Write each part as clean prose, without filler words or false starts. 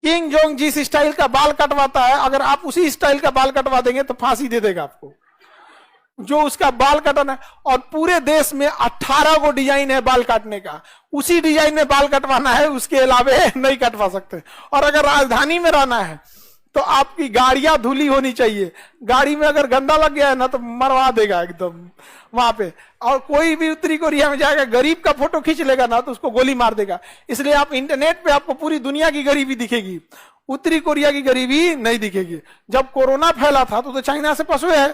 King Jong जिस style का बाल कटवाता है, अगर आप उसी स्टाइल का बाल कटवा देंगे तो फांसी दे देगा आपको, जो उसका बाल कटवाना है। और पूरे देश में 18 को डिजाइन है बाल काटने का, उसी डिजाइन में बाल कटवाना है, उसके अलावे नहीं कटवा सकते। और अगर राजधानी में रहना है तो आपकी गाड़ियां धुली होनी चाहिए, गाड़ी में अगर गंदा लग गया है ना तो मरवा देगा एकदम वहां पे। और कोई भी उत्तरी कोरिया में जाएगा, गरीब का फोटो खींच लेगा ना तो उसको गोली मार देगा। इसलिए आप इंटरनेट पे आपको पूरी दुनिया की गरीबी दिखेगी, उत्तरी कोरिया की गरीबी नहीं दिखेगी। जब कोरोना फैला था तो चाइना से फंसे है,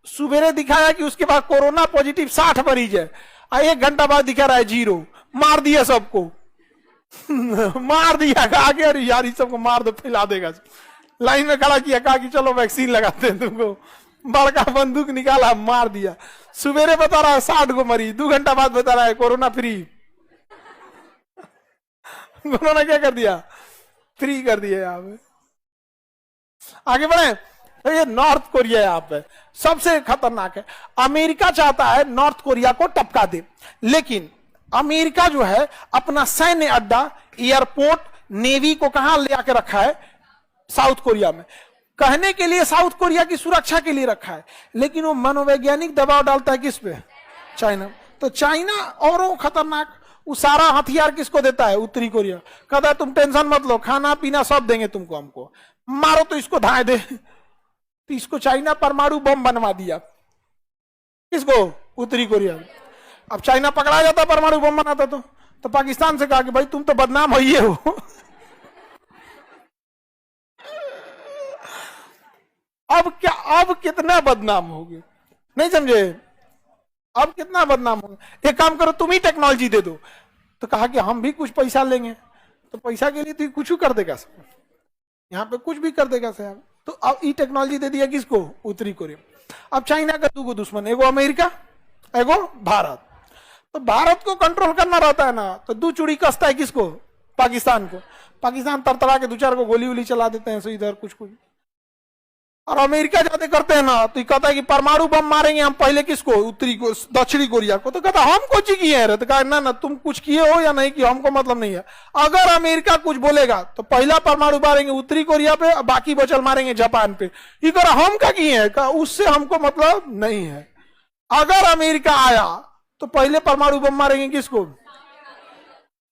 सुबेरे दिखाया कि उसके बाद कोरोना पॉजिटिव 60 मरीज है, 1 घंटा बाद दिखा रहा है 0, मार दिया सबको मार दिया, आगे अरे यार सबको मार दो, फैला देगा। लाइन में खड़ा किया, कहा कि चलो वैक्सीन लगाते हैं तुमको, बड़का बंदूक निकाला, मार दिया। सुबेरे बता रहा है 60 को मरीज, 2 घंटा बाद बता रहा है कोरोना फ्री कोरोना क्या कर दिया, फ्री कर दिया। यहाँ पे आगे बढ़े तो ये नॉर्थ कोरिया यहाँ पे सबसे खतरनाक है। अमेरिका चाहता है नॉर्थ कोरिया को टपका दे, लेकिन अमेरिका जो है अपना सैन्य अड्डा, एयरपोर्ट, नेवी को कहां ले आके रखा है, साउथ कोरिया में। कहने के लिए साउथ कोरिया की सुरक्षा के लिए रखा है, लेकिन वो मनोवैज्ञानिक दबाव डालता है किस पे, चाइना। तो चाइना और खतरनाक, वो सारा हथियार किसको देता है, उत्तरी कोरिया। कहता है तुम टेंशन मत लो, खाना पीना सब देंगे तुमको, हमको मारो तो इसको धाए दे। तो इसको चाइना परमाणु बम बनवा दिया, किसको, उत्तरी कोरिया। अब चाइना पकड़ा जाता परमाणु बम बनाता तो पाकिस्तान से कहा कि भाई तुम तो बदनाम हो ही हो अब क्या, अब कितना बदनाम होगे, नहीं समझे, अब कितना बदनाम होगा। एक काम करो, तुम ही टेक्नोलॉजी दे दो। तो कहा कि हम भी कुछ पैसा लेंगे, तो पैसा के लिए तो कुछ कर देगा, यहाँ पे कुछ भी कर देगा साहब। तो अब ई टेक्नोलॉजी दे दिया किसको, उत्तरी कोरिया। अब चाइना का 2 दुश्मन, एगो अमेरिका, एगो भारत। तो भारत को कंट्रोल करना रहता है ना, तो 2 चूड़ी कसता है किसको, पाकिस्तान को। पाकिस्तान तरतरा के 2-4 को गोली वोली चला देते हैं, सो इधर कुछ। और अमेरिका जाते करते हैं ना, तो कहता है कि परमाणु बम मारेंगे हम पहले किसको, उत्तरी को, दक्षिणी कोरिया को। तो कहता हम कुछ किए हैं, तो कहा ना ना तुम कुछ किए हो या नहीं किए हमको मतलब नहीं है। अगर अमेरिका कुछ बोलेगा तो पहला परमाणु मारेंगे उत्तरी कोरिया पे, बाकी बचल मारेंगे जापान पे। ये कह रहा हम क्या किए हैं, उससे हमको मतलब नहीं है। अगर अमेरिका आया तो पहले परमाणु बम मारेंगे किसको,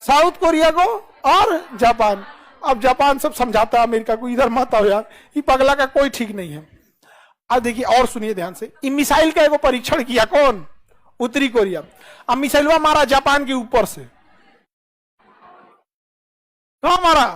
साउथ कोरिया को और जापान। अब जापान सब समझाता है अमेरिका को, इधर मत आओ यार, ये पगला का कोई ठीक नहीं है। अब देखिए और सुनिए ध्यान से, मिसाइल का एगो परीक्षण किया कौन, उत्तरी कोरिया। अब मिसाइलवा मारा जापान के ऊपर से, कहां मारा,